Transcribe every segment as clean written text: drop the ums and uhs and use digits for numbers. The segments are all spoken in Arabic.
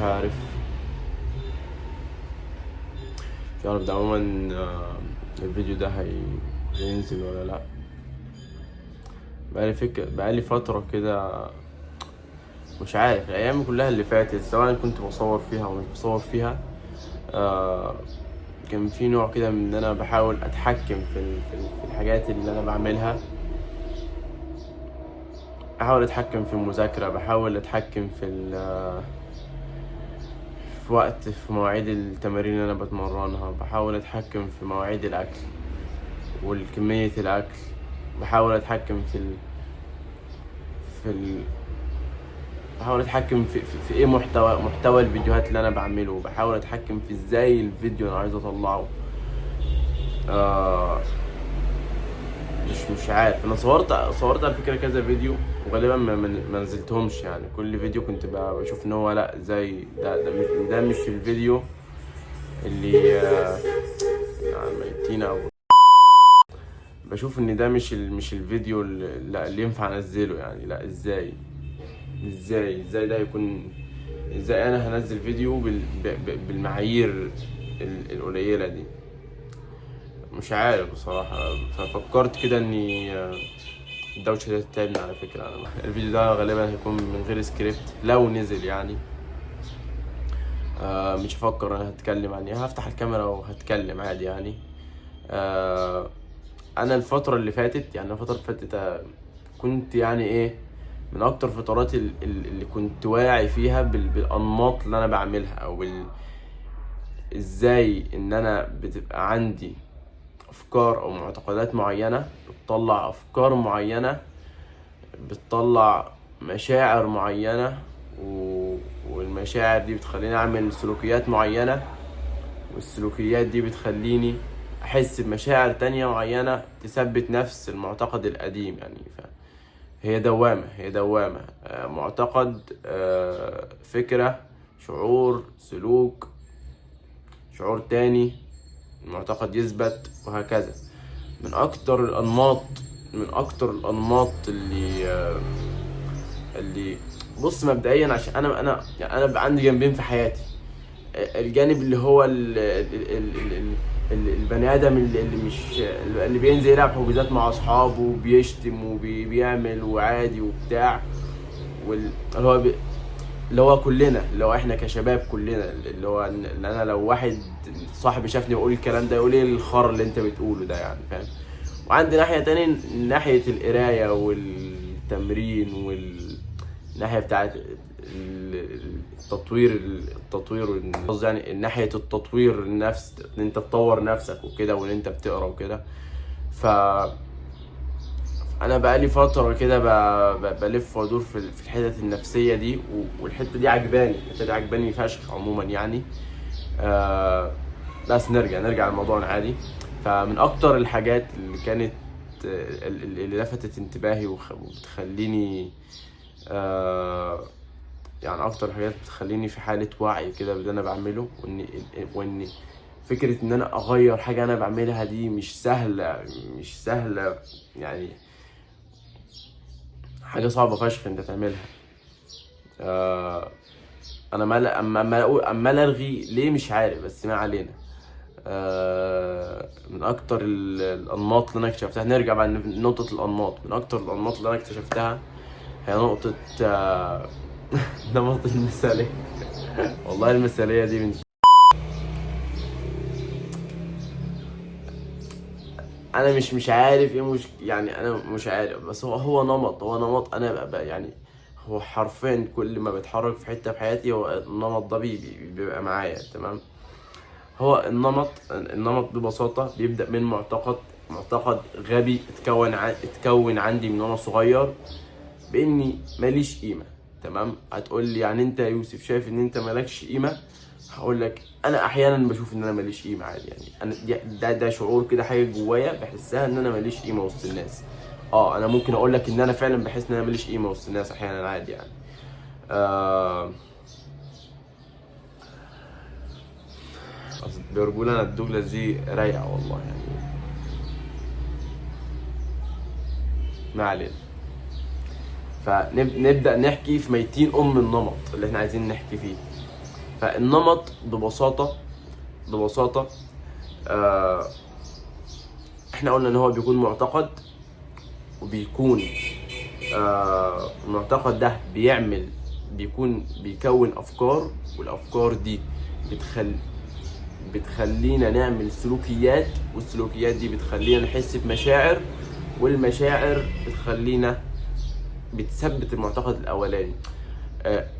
مش عارف ده عموما الفيديو ده هينزل ولا لا. بقالي فترة كده مش عارف الأيام كلها اللي فاتت، سواء كنت بصور فيها أو مش بصور فيها، كان في نوع كده من إن أنا بحاول أتحكم في الحاجات اللي أنا بعملها. بحاول أتحكم في المذاكرة، بحاول أتحكم في مواعيد التمارين اللي أنا بتمرنها، بحاول أتحكم في مواعيد الأكل والكمية الأكل، بحاول أتحكم في ال... بحاول أتحكم في إيه محتوى الفيديوهات اللي أنا بعمله، بحاول أتحكم في إزاي الفيديو أنا عايز أطلعه. آه مش عارف. أنا صورت على فكرة كذا فيديو، وغالبا ما نزلتهمش. يعني كل فيديو كنت بشوف إن هو لأ، زي ده مش الفيديو اللي ميتين أو بشوف ان ده مش الفيديو اللي ينفع انزله. يعني لا، ازاي ده هيكون؟ ازاي انا هنزل فيديو بالمعايير القليله دي؟ مش عارف بصراحه. ففكرت كده اني الدوشه دي تتعبني على فكره. أنا الفيديو ده غالبا هيكون من غير سكريبت لو نزل يعني. مش هفكر انا هتكلم عن ايه، هفتح الكاميرا وهتكلم عادي يعني. انا الفتره اللي فاتت كنت يعني ايه، من اكتر فترات اللي كنت واعي فيها بالانماط اللي انا بعملها، او ازاي ان انا بتبقى عندي افكار او معتقدات معينه بتطلع افكار معينه، بتطلع مشاعر معينه، والمشاعر دي بتخليني اعمل سلوكيات معينه، والسلوكيات دي بتخليني احس بمشاعر تانية معينة تثبت نفس المعتقد القديم. يعني هي دوامة معتقد، فكرة، شعور، سلوك، شعور تاني، المعتقد يثبت، وهكذا. من اكتر الانماط اللي بص، مبدئيا عشان انا بقى عندي جنبين في حياتي. الجانب اللي هو البني ادم اللي بينزل يلعب حجوزات مع اصحابه وبيشتم وبيعمل وعادي وبتاع، اللي هو كلنا، اللي هو احنا كشباب كلنا، اللي هو ان انا لو واحد صاحبي شافني بقول الكلام ده يقول ايه الخر اللي انت بتقوله ده، يعني فاهم. وعندي ناحية تاني، ناحية القراية والتمرين والناحية بتاعت التطوير قصدي يعني ناحية التطوير النفس، ان انت تطور نفسك وكده، وان انت بتقرا وكده. ف انا بقالي فترة كده بلف وادور في الحتة النفسية دي، والحتة دي عجباني فشخ عموما يعني. بس نرجع لموضوعنا عادي. فمن اكتر الحاجات اللي كانت اللي لفتت انتباهي وبتخليني يعني اكتر حاجات بتخليني في حالة وعي كده باللي انا بعمله، وان فكرة ان انا اغير حاجة انا بعملها دي مش سهلة يعني. حاجة صعبة فشخ انت تعملها. انا عمال الغي ليه مش عارف، بس ما علينا. من اكتر الانماط اللي انا اكتشفتها، نرجع بقى لنقطة الانماط. من اكتر الانماط اللي انا اكتشفتها هي نقطة نمط المثالية. والله المثالية دي انا مش عارف ايه، يعني انا مش عارف، بس هو نمط انا بقى يعني. هو حرفيا كل ما بتحرك في حتة في حياتي، هو النمط ده بيبقى معايا تمام. هو النمط ببساطة بيبدأ من معتقد غبي اتكون عندي من وانا صغير، باني ماليش قيمة. تمام. هتقول لي يعني انت يا يوسف شايف ان انت مالكش قيمة؟ هقول لك انا احيانا بشوف ان انا ماليش قيمة عادي. يعني ده شعور كده، حاجة جوايا بحسها ان انا ماليش قيمة وسط الناس. انا ممكن اقول لك ان انا فعلا بحس ان انا ماليش قيمة وسط الناس احيانا عادي يعني. اصل برجولة انا الدوجلاس دي رايقة والله يعني. ما علينا. فنبدأ نحكي في ميتين النمط اللي احنا عايزين نحكي فيه. فالنمط ببساطة احنا قلنا ان هو بيكون معتقد، وبيكون المعتقد ده بيكون افكار، والافكار دي بتخلينا نعمل سلوكيات، والسلوكيات دي بتخلينا نحس بمشاعر، والمشاعر بتثبت المعتقد الاولاني.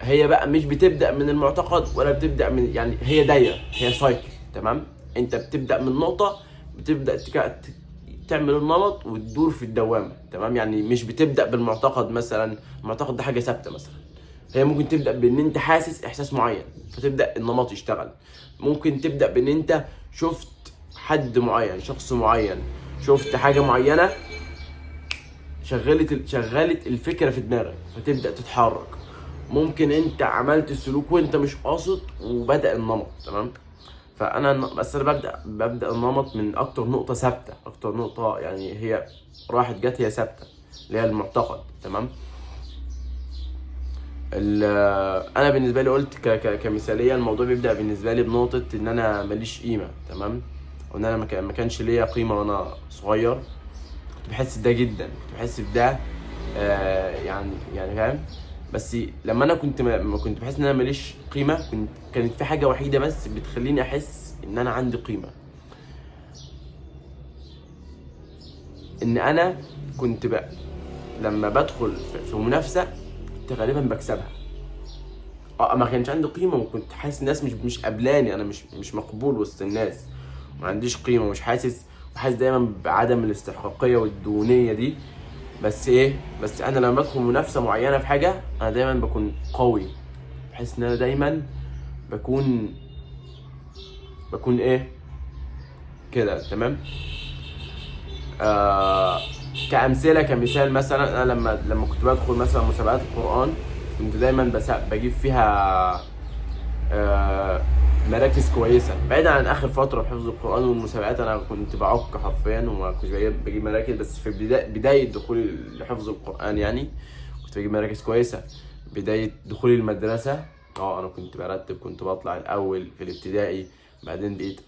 هي بقى مش بتبدا من المعتقد ولا بتبدا من، يعني هي دايره، هي سايكل. تمام، انت بتبدا من نقطه، بتبدا تعمل النمط وتدور في الدوامه. تمام، يعني مش بتبدا بالمعتقد. مثلا المعتقد ده حاجه ثابته مثلا، هي ممكن تبدا بان انت حاسس احساس معين فتبدا النمط يشتغل. ممكن تبدا بان انت شفت حد معين، شخص معين، شفت حاجه معينه شغلت الفكره في دماغك فتبدا تتحرك. ممكن انت عملت السلوك وانت مش قاصد وبدا النمط. تمام، بس انا ببدا النمط من اكتر نقطه ثابته، اكتر نقطه يعني هي راحت جت هي ثابته، اللي هي المعتقد. تمام، انا بالنسبه لي قلت كمثاليه، الموضوع بيبدا بالنسبه لي بنقطه ان انا ماليش قيمه. تمام، وان انا ما كانش ليا قيمه وانا صغير. كنت بحس بده جدا، كنت بحس بده يعني فاهم. بس لما انا كنت بحس ان انا ماليش قيمه، كانت في حاجه وحيده بس بتخليني احس ان انا عندي قيمه، ان انا كنت بقى لما بدخل في منافسه كنت غالبا بكسبها. ما كانش عندي قيمه، وكنت حاسس الناس مش قابلاني، انا مش مقبول وسط الناس، ما عنديش قيمه، ومش وحاسس دايما بعدم الاستحقاقيه والدونيه دي. بس انا لما بدخل منافسه معينه في حاجه، انا دايما بكون قوي، بحس ان انا دايما بكون كده. تمام، كمثال مثلا، انا لما كنت بدخل مثلا مسابقات القرآن، كنت دايما بجيب فيها مراكز كويسه. بعيدا عن اخر فتره في حفظ القرآن والمسابقات، انا كنت بعك حرفيا وما كنتش بجيب مراكز. بس في بدايه دخولي لحفظ القرآن يعني كنت بجيب مراكز كويسه. بدايه دخولي المدرسه انا كنت برتب، كنت بطلع الاول في الابتدائي. بعدين بقيت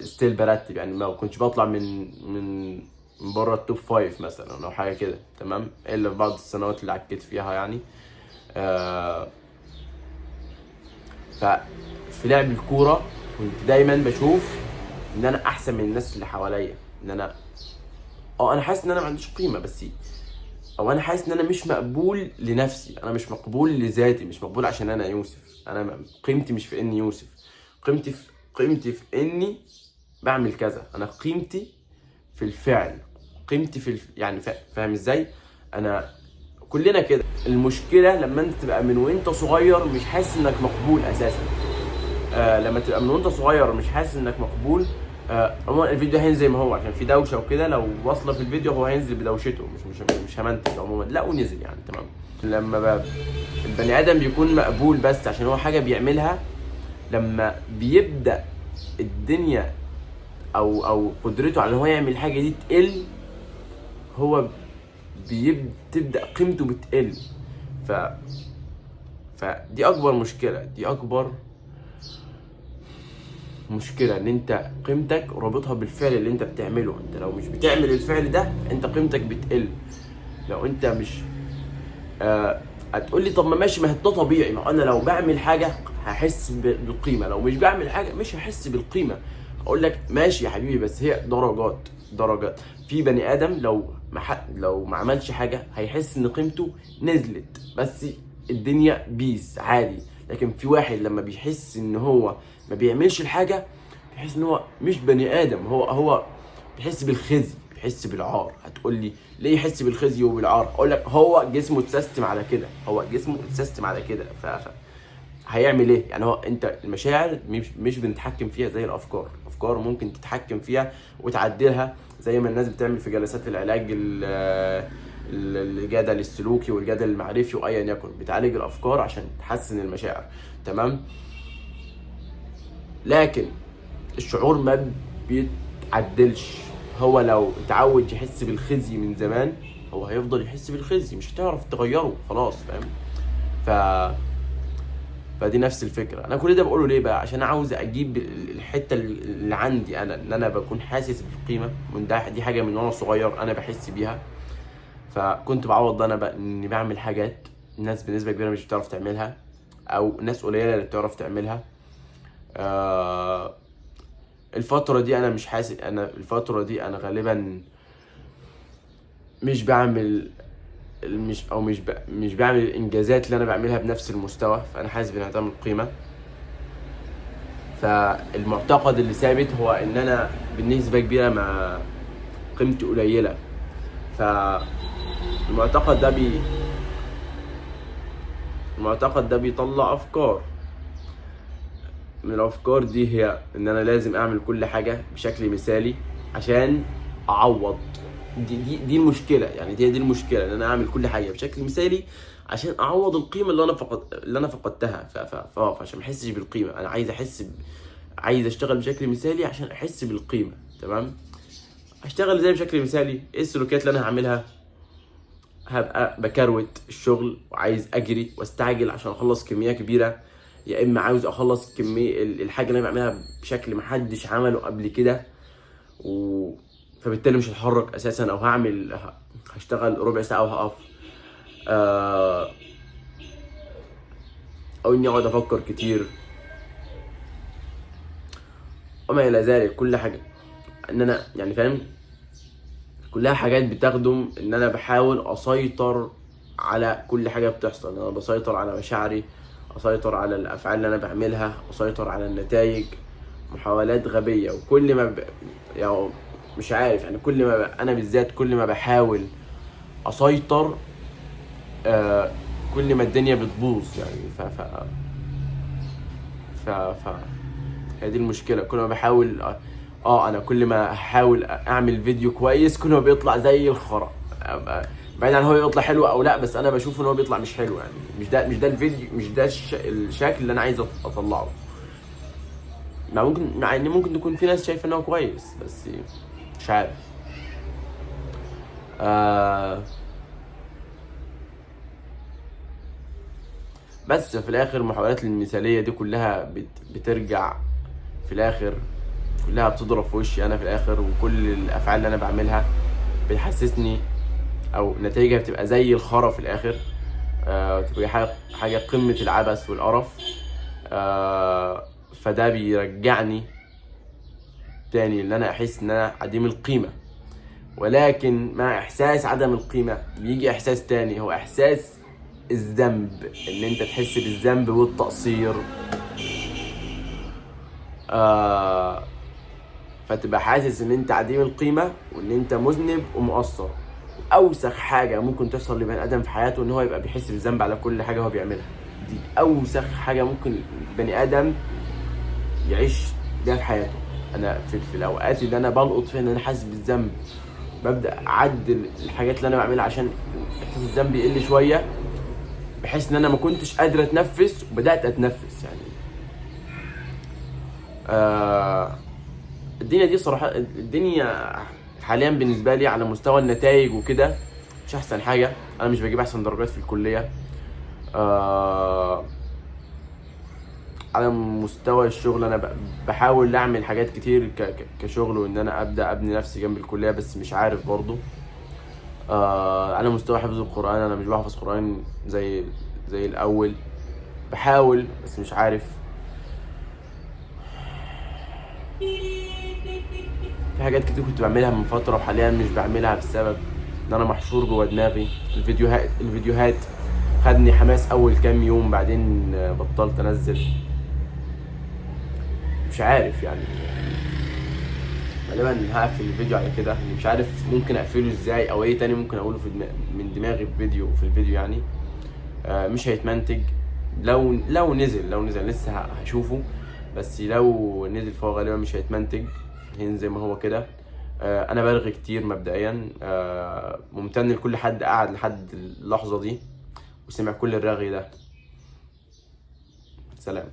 ستيل برتب، يعني ما كنتش بطلع من بره التوب 5 مثلا او حاجه كده. تمام، الا في بعض السنوات اللي عكيت فيها يعني. ففي لعب الكوره كنت دايما بشوف ان انا احسن من الناس اللي حواليا، ان انا حاسس ان انا ما عنديش قيمه، بس انا حاسس ان انا مش مقبول لنفسي، انا مش مقبول لذاتي، مش مقبول عشان انا يوسف. انا قيمتي مش في اني يوسف، قيمتي في اني بعمل كذا. انا قيمتي في الفعل، قيمتي يعني فاهم ازاي؟ انا كلنا كده. المشكله لما انت تبقى من وانت صغير مش حاسس انك مقبول اساسا. لما تبقى من وانت صغير مش حاسس انك مقبول. عموما الفيديو هينزل زي ما هو عشان في دوشه وكده، لو واصله في الفيديو هو هينزل بدوشته، مش همنتج عموما، لا ونزل يعني. تمام، لما البني ادم بيكون مقبول بس عشان هو حاجه بيعملها، لما بيبدا الدنيا او قدرته على ان هو يعمل الحاجه دي تقل، هو تبدا قيمته بتقل. فدي اكبر مشكله، ان انت قيمتك رابطها بالفعل اللي انت بتعمله. انت لو مش بتعمل الفعل ده انت قيمتك بتقل. لو انت مش هتقول لي طب ما ماشي، ما ده طبيعي، ما انا لو بعمل حاجه هحس بالقيمه، لو مش بعمل حاجه مش هحس بالقيمه. اقول لك ماشي يا حبيبي، بس هي درجات. في بني ادم لو ما عملش حاجه هيحس ان قيمته نزلت، بس الدنيا بيس عادي. لكن في واحد لما بيحس ان هو ما بيعملش الحاجه بيحس ان هو مش بني ادم، هو بيحس بالخزي، بيحس بالعار. هتقول لي ليه يحس بالخزي وبالعار؟ اقول لك هو جسمه اتسيستم على كده. هيعمل ايه؟ يعني انت المشاعر مش بنتحكم فيها زي الافكار ممكن تتحكم فيها وتعدلها، زي ما الناس بتعمل في جلسات العلاج الجدل السلوكي والجدل المعرفي وايا يكن، بتعالج الافكار عشان تحسن المشاعر. تمام، لكن الشعور ما بيتعدلش. هو لو اتعود يحس بالخزي من زمان هو هيفضل يحس بالخزي، مش هتعرف تغيره خلاص، فاهم؟ فدي نفس الفكره. انا كل ده بقوله ليه بقى؟ عشان عاوز اجيب الحته اللي عندي انا، ان انا بكون حاسس بالقيمه، من ده دي حاجه من وانا صغير انا بحس بيها. فكنت بعوض انا بقى اني بعمل حاجات الناس بنسبه كبيره مش بتعرف تعملها، او ناس قليله اللي بتعرف تعملها. الفتره دي انا مش حاسس، انا الفتره دي انا غالبا مش بعمل مش بعمل الانجازات اللي انا بعملها بنفس المستوى، فانا حاسس بانها تعمل قيمه. فالمعتقد اللي ثابت هو ان انا بنسبه كبيره ما قيمتي قليله. فالمعتقد ده المعتقد ده بيطلع افكار. من الافكار دي هي ان انا لازم اعمل كل حاجه بشكل مثالي عشان اعوض. دي المشكله، يعني دي المشكله، ان انا اعمل كل حاجه بشكل مثالي عشان اعوض القيمه اللي انا فقدتها. فعشان ما احسش بالقيمه، انا عايز اشتغل بشكل مثالي عشان احس بالقيمه. تمام. اشتغل زي بشكل مثالي. ايه السلوكيات اللي انا هعملها؟ هبقى بكروت الشغل وعايز اجري واستعجل عشان اخلص كميه كبيره، يا اما عاوز اخلص كميه الحاجه اللي انا بعملها بشكل محدش عمله قبل كده، فبالتالي مش هتحرك اساسا، او هشتغل ربع ساعه وهقف. او اني اقعد افكر كتير وما الى ذلك. كل حاجه ان انا يعني فاهم، كلها حاجات بتخدم ان انا بحاول اسيطر على كل حاجه بتحصل. انا بسيطر على مشاعري، اسيطر على الافعال اللي انا بعملها، اسيطر على النتائج. محاولات غبيه. وكل ما يعني مش عارف، يعني كل ما انا بالذات كل ما بحاول اسيطر كل ما الدنيا بتبوظ يعني. ف هي دي المشكله. كل ما بحاول انا كل ما احاول اعمل فيديو كويس كل ما بيطلع زي الخرا. بعيد عن هو يطلع حلو او لا، بس انا بشوف ان هو بيطلع مش حلو يعني. مش ده الفيديو، مش ده الشكل اللي انا عايز اطلعه. مع ان ممكن تكون في ناس شايفه ان هو كويس، بس مش عارف. بس في الاخر المحاولات المثاليه دي كلها بترجع في الاخر، كلها بتضرب في وشي انا في الاخر. وكل الافعال اللي انا بعملها بتحسسني، او نتائجها بتبقى زي الخرا في الاخر. تبقى حاجه قمه العبث والقرف. فده بيرجعني تاني ان انا احس ان انا عديم القيمه. ولكن مع احساس عدم القيمه بيجي احساس تاني، هو احساس الذنب، ان انت تحس بالذنب والتقصير. فتبقى حاسس ان انت عديم القيمه وان انت مذنب ومقصر. اوسخ حاجه ممكن تحصل لبني ادم في حياته ان هو يبقى بيحس بالذنب على كل حاجه هو بيعملها. دي اوسخ حاجه ممكن بني ادم يعيش بيها في حياته. انا في الاوقات اللي انا بلقط فيها ان انا حاسس بالذنب، ببدا اعدل الحاجات اللي انا بعملها عشان احساس الذنب يقل شويه، بحيث ان انا ما كنتش قادر اتنفس وبدات اتنفس يعني. الدنيا دي صراحه، الدنيا حاليا بالنسبه لي على مستوى النتائج وكده مش احسن حاجه. انا مش بجيب احسن درجات في الكليه. على مستوى الشغل انا بحاول اعمل حاجات كتير كشغل، وان انا ابدا ابني نفسي جنب الكليه، بس مش عارف برضو. على مستوى حفظ القران انا مش بحفظ قران زي الاول. بحاول بس مش عارف. في حاجات كتير كنت بعملها من فتره وحاليا مش بعملها بسبب ان انا محشور جوه دماغي. الفيديوهات خدني حماس اول كام يوم، بعدين بطلت انزل. مش عارف يعني، غالبا هقفل الفيديو على كده. مش عارف ممكن اقفله ازاي او ايه تاني ممكن اقوله من دماغي في الفيديو يعني. مش هيتمنتج. لو نزل لسه هشوفه، بس لو نزل فهو غالبا مش هيتمنتج، هينزل زي ما هو كده. انا برغي كتير مبدئيا. ممتن لكل حد قعد لحد اللحظه دي وسمع كل الرغي ده. سلام.